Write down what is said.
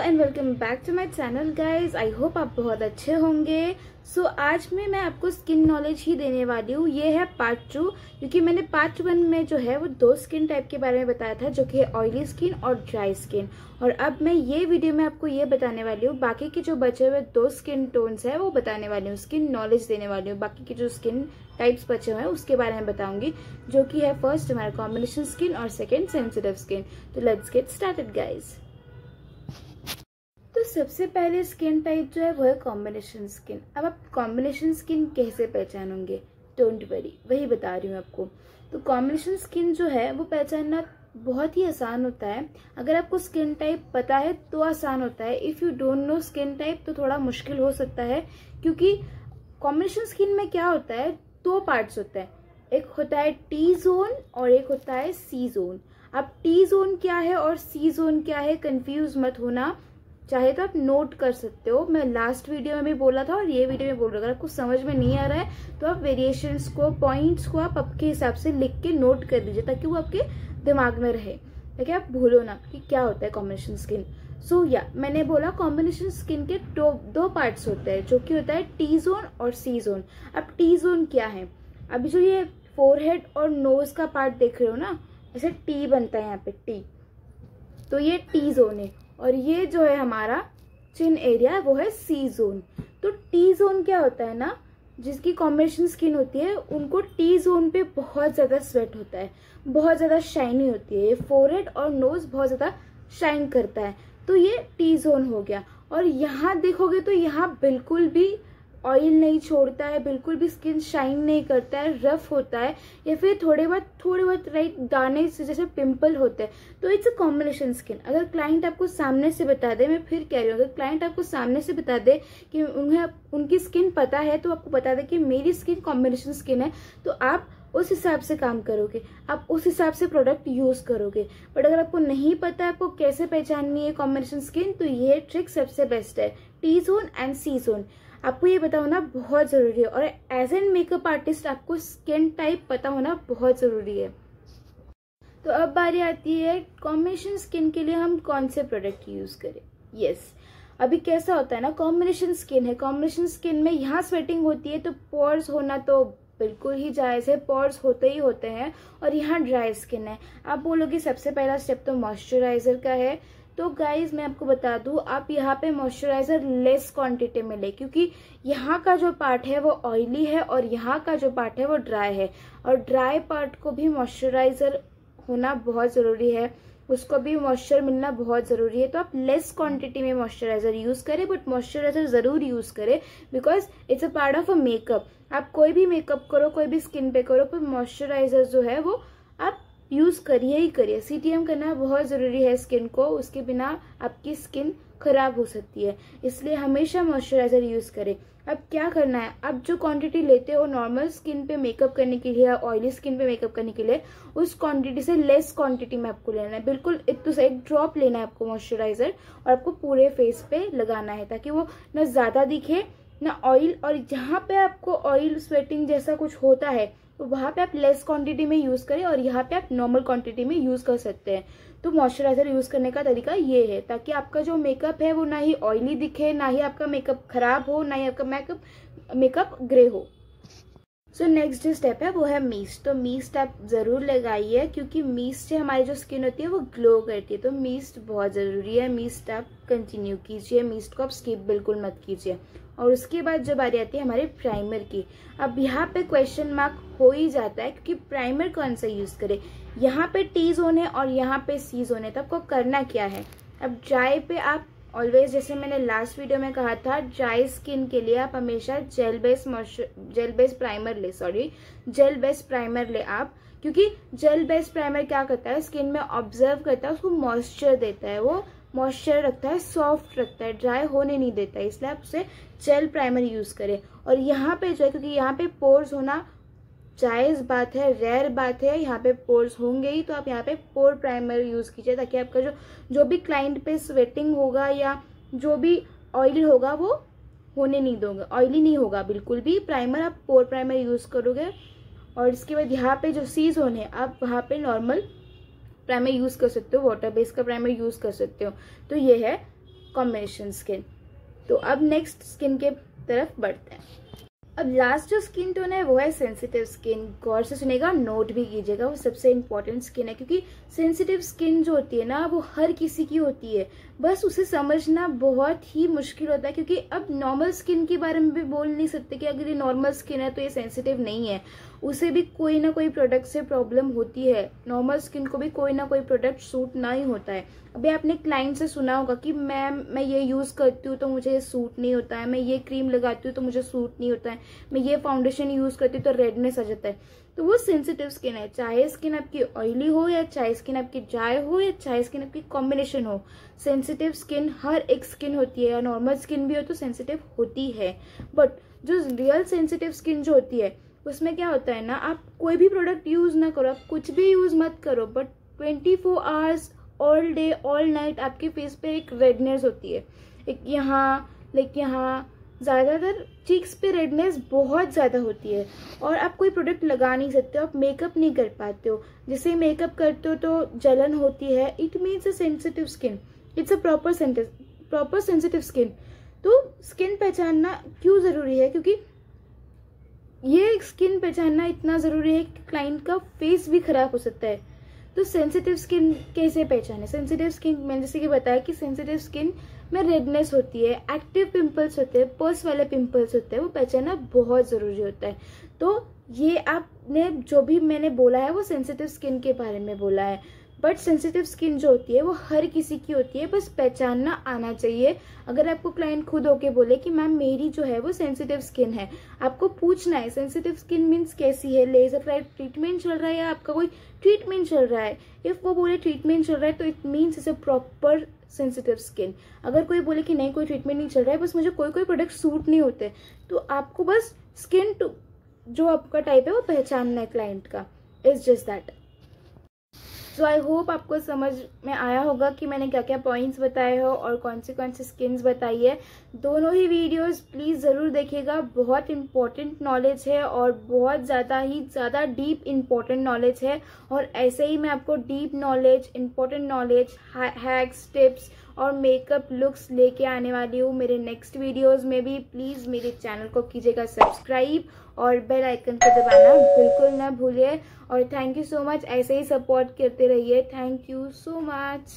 And welcome back to my channel guys. I hope आप बहुत अच्छे होंगे। आज मैं आपको स्किन नॉलेज ही देने वाली हूँ। ये है पार्ट 2, क्योंकि मैंने पार्ट 1 में जो है वो 2 स्किन टाइप के बारे में बताया था, जो कि है ऑयली स्किन और ड्राई स्किन। और अब मैं ये वीडियो में आपको ये बताने वाली हूँ, बाकी के जो बचे हुए 2 स्किन टोन्स है वो बताने वाली हूँ, स्किन नॉलेज देने वाली हूँ। बाकी के जो स्किन टाइप्स बचे हुए हैं उसके बारे में बताऊंगी, जो कि है फर्स्ट हमारा कॉम्बिनेशन स्किन और सेकेंड सेंसिटिव स्किन। तो लेट्स गेट स्टार्टेड गाइज। तो सबसे पहले स्किन टाइप जो है वो है कॉम्बिनेशन स्किन। अब आप कॉम्बिनेशन स्किन कैसे पहचानोगे? डोंट वरी, वही बता रही हूँ आपको। तो कॉम्बिनेशन स्किन जो है वो पहचानना बहुत ही आसान होता है। अगर आपको स्किन टाइप पता है तो आसान होता है। If you don't know skin type तो थोड़ा मुश्किल हो सकता है, क्योंकि कॉम्बिनेशन स्किन में क्या होता है, 2 पार्ट्स होता है। एक होता है टी जोन और एक होता है सी जोन। अब टी जोन क्या है और सी जोन क्या है, कंफ्यूज मत होना। चाहे तो आप नोट कर सकते हो, मैं लास्ट वीडियो में भी बोला था और ये वीडियो में बोल रहा हूँ। अगर आपको समझ में नहीं आ रहा है तो आप वेरिएशंस को, पॉइंट्स को आप आपके हिसाब से लिख के नोट कर लीजिए, ताकि वो आपके दिमाग में रहे, ताकि आप भूलो ना कि क्या होता है कॉम्बिनेशन स्किन। मैंने बोला कॉम्बिनेशन स्किन के 2 पार्ट्स होते हैं, जो कि होता है टी जोन और सी जोन। अब टी जोन क्या है? अभी जो ये फोरहेड और नोज का पार्ट देख रहे हो ना, ऐसे टी बनता है यहाँ पे, टी, तो ये टी जोन है। और ये जो है हमारा चिन एरिया वो है सी जोन। तो टी जोन क्या होता है ना, जिसकी कॉम्बिनेशन स्किन होती है उनको टी जोन पे बहुत ज्यादा स्वेट होता है, बहुत ज्यादा शाइनी होती है, ये फोरहेड और नोज बहुत ज्यादा शाइन करता है। तो ये टी जोन हो गया। और यहाँ देखोगे तो यहाँ बिल्कुल भी ऑयल नहीं छोड़ता है, बिल्कुल भी स्किन शाइन नहीं करता है, रफ होता है, या फिर थोड़े बहुत राइट दाने से जैसे पिंपल होते हैं। तो इट्स अ कॉम्बिनेशन स्किन। अगर क्लाइंट आपको सामने से बता दे, मैं फिर कह रही हूँ, अगर क्लाइंट आपको सामने से बता दे कि उन्हें उनकी स्किन पता है, तो आपको बता दे कि मेरी स्किन कॉम्बिनेशन स्किन है, तो आप उस हिसाब से काम करोगे, आप उस हिसाब से प्रोडक्ट यूज करोगे। बट अगर आपको नहीं पता है आपको कैसे पहचाननी है कॉम्बिनेशन स्किन, तो ये ट्रिक सबसे बेस्ट है, T zone and C zone. आपको ये पता होना बहुत जरूरी है, और एज एन मेकअप आर्टिस्ट आपको स्किन टाइप पता होना बहुत जरूरी है। तो अब बारी आती है कॉम्बिनेशन स्किन के लिए हम कौन से प्रोडक्ट यूज करें। यस, अभी कैसा होता है ना, कॉम्बिनेशन स्किन है, कॉम्बिनेशन स्किन में यहाँ स्वेटिंग होती है, तो पोर्स होना तो बिल्कुल ही जायज है, पोर्स होते ही होते हैं। और यहाँ ड्राई स्किन है। आप बोलोगे सबसे पहला स्टेप तो मॉइस्चराइजर का है। तो गाइज मैं आपको बता दूं, आप यहाँ पे मॉइस्चराइजर लेस क्वांटिटी में ले, क्योंकि यहाँ का जो पार्ट है वो ऑयली है और यहाँ का जो पार्ट है वो ड्राई है। और ड्राई पार्ट को भी मॉइस्चराइजर होना बहुत जरूरी है, उसको भी मॉइस्चर मिलना बहुत जरूरी है। तो आप लेस क्वांटिटी में मॉइस्चराइजर यूज करें, बट मॉइस्चराइजर जरूर यूज करें, because it's a part of a makeup. आप कोई भी मेकअप करो, कोई भी स्किन पे करो, पर मॉइस्चराइजर जो है वो आप यूज करिए ही करिए। सीटीएम करना बहुत जरूरी है स्किन को, उसके बिना आपकी स्किन खराब हो सकती है, इसलिए हमेशा मॉइस्चराइजर यूज करें। अब क्या करना है, अब जो क्वांटिटी लेते हो नॉर्मल स्किन पे मेकअप करने के लिए या ऑयली स्किन पे मेकअप करने के लिए, उस क्वांटिटी से लेस क्वांटिटी में आपको लेना है। बिल्कुल एक ड्रॉप लेना है आपको मॉइस्चराइजर, और आपको पूरे फेस पे लगाना है, ताकि वो ना ज्यादा दिखे ना ऑयल। और जहाँ पे आपको ऑयल स्वेटिंग जैसा कुछ होता है, तो वहां पे आप लेस क्वांटिटी में यूज करें, और यहाँ पे आप नॉर्मल क्वांटिटी में यूज कर सकते हैं। तो मॉइस्चराइजर यूज करने का तरीका ये है, ताकि आपका जो मेकअप है वो ना ही ऑयली दिखे, ना ही आपका मेकअप खराब हो, ना ही आपका मेकअप ग्रे हो। नेक्स्ट जो स्टेप है वो है मिस्ट। तो मिस्ट आप जरूर लगाइए, क्योंकि मिस्ट से हमारी जो स्किन होती है वो ग्लो करती है। तो मिस्ट बहुत जरूरी है, मिस्ट आप कंटिन्यू कीजिए, मिस्ट को आप स्किप बिल्कुल मत कीजिए। और उसके बाद जो बारी आती है हमारे प्राइमर की। अब यहाँ पे क्वेश्चन मार्क हो ही जाता है, क्योंकि प्राइमर कौन सा यूज करें। यहाँ पे टी जोन है और यहाँ पे सी जोन है, तो आपको करना क्या है। अब ड्राई पे आप ऑलवेज, जैसे मैंने लास्ट वीडियो में कहा था, ड्राई स्किन के लिए आप हमेशा जेल बेस्ड प्राइमर ले आप, क्योंकि जेल बेस्ड प्राइमर क्या करता है, स्किन में ऑब्जर्व करता है, उसको मॉइस्चर देता है, वो मॉइस्चर रखता है, सॉफ्ट रखता है, ड्राई होने नहीं देता है, इसलिए आप उसे जेल प्राइमर यूज करें। और यहाँ पे जो है, क्योंकि यहाँ पे पोर्स होना जायज बात है, रेयर बात है, यहाँ पे पोर्स होंगे ही, तो आप यहाँ पे पोर प्राइमर यूज कीजिए, ताकि आपका जो भी क्लाइंट पे स्वेटिंग होगा या जो भी ऑयल होगा वो होने नहीं दोगे, ऑयली नहीं होगा बिल्कुल भी। प्राइमर आप पोर प्राइमर यूज करोगे। और इसके बाद यहाँ पे जो सी जोन है, आप वहाँ पे नॉर्मल प्राइमर यूज कर सकते हो, वाटर बेस का प्राइमर यूज कर सकते हो। तो ये है कॉम्बिनेशन स्किन। तो अब नेक्स्ट स्किन के तरफ बढ़ते हैं। अब लास्ट जो स्किन टोन है वो है सेंसिटिव स्किन। गौर से सुनेगा, नोट भी कीजिएगा, वो सबसे इम्पोर्टेंट स्किन है, क्योंकि सेंसिटिव स्किन जो होती है ना वो हर किसी की होती है, बस उसे समझना बहुत ही मुश्किल होता है। क्योंकि अब नॉर्मल स्किन के बारे में भी बोल नहीं सकते कि अगर ये नॉर्मल स्किन है तो ये सेंसिटिव नहीं है, उसे भी कोई ना कोई प्रोडक्ट से प्रॉब्लम होती है। नॉर्मल स्किन को भी कोई ना कोई प्रोडक्ट सूट ना ही होता है। अभी आपने क्लाइंट से सुना होगा कि मैं ये यूज़ करती हूँ तो मुझे ये सूट नहीं होता है, मैं ये क्रीम लगाती हूँ तो मुझे सूट नहीं होता है, मैं ये फाउंडेशन यूज़ करती हूँ तो रेडनेस आ जाता है। तो वो सेंसिटिव स्किन है। चाहे स्किन आपकी ऑयली हो या चाहे स्किन आपकी ड्राई हो या चाहे स्किन आपकी कॉम्बिनेशन हो, सेंसिटिव स्किन हर एक स्किन होती है। या नॉर्मल स्किन भी हो तो सेंसिटिव होती है। बट जो रियल सेंसिटिव स्किन जो होती है उसमें क्या होता है ना, आप कोई भी प्रोडक्ट यूज ना करो, आप कुछ भी यूज मत करो, but 24 hours all day all night आपके फेस पे एक रेडनेस होती है। एक यहाँ ज़्यादातर चीक्स पे रेडनेस बहुत ज़्यादा होती है और आप कोई प्रोडक्ट लगा नहीं सकते हो, आप मेकअप नहीं कर पाते हो। जैसे मेकअप करते हो तो जलन होती है, it means a sensitive skin, it's a proper sensitive skin. तो स्किन पहचानना क्यों ज़रूरी है, क्योंकि ये स्किन पहचानना इतना ज़रूरी है कि क्लाइंट का फेस भी खराब हो सकता है। तो सेंसिटिव स्किन कैसे पहचाने? सेंसिटिव स्किन मैंने जैसे कि बताया कि सेंसिटिव स्किन में रेडनेस होती है, एक्टिव पिंपल्स होते हैं, पर्स वाले पिंपल्स होते हैं, वो पहचानना बहुत ज़रूरी होता है। तो ये आपने जो भी मैंने बोला है वो सेंसिटिव स्किन के बारे में बोला है, बट सेंसिटिव स्किन जो होती है वो हर किसी की होती है, बस पहचानना आना चाहिए। अगर आपको क्लाइंट खुद होके बोले कि मैम मेरी जो है वो सेंसिटिव स्किन है, आपको पूछना है सेंसिटिव स्किन मीन्स कैसी है, लेजर ट्रीटमेंट चल रहा है या आपका कोई ट्रीटमेंट चल रहा है। इफ वो बोले ट्रीटमेंट चल रहा है तो it means it's a proper sensitive skin. अगर कोई बोले कि नहीं कोई ट्रीटमेंट नहीं चल रहा है, बस मुझे कोई प्रोडक्ट सूट नहीं होते, तो आपको बस स्किन जो आपका टाइप है वो पहचानना है क्लाइंट का। It's just that. So I hope आपको समझ में आया होगा कि मैंने क्या क्या पॉइंट्स बताए हो और कौन सी स्किन्स बताई है। दोनों ही वीडियोस प्लीज़ ज़रूर देखिएगा, बहुत इंपॉर्टेंट नॉलेज है और बहुत ज़्यादा डीप इंपॉर्टेंट नॉलेज है। और ऐसे ही मैं आपको deep knowledge, important knowledge, hacks, tips और मेकअप लुक्स लेके आने वाली हूँ मेरे नेक्स्ट वीडियोस में भी। प्लीज़ मेरे चैनल को कीजिएगा सब्सक्राइब और बेल आइकन को दबाना बिल्कुल ना भूलिए। और थैंक यू सो मच, ऐसे ही सपोर्ट करते रहिए। Thank you so much.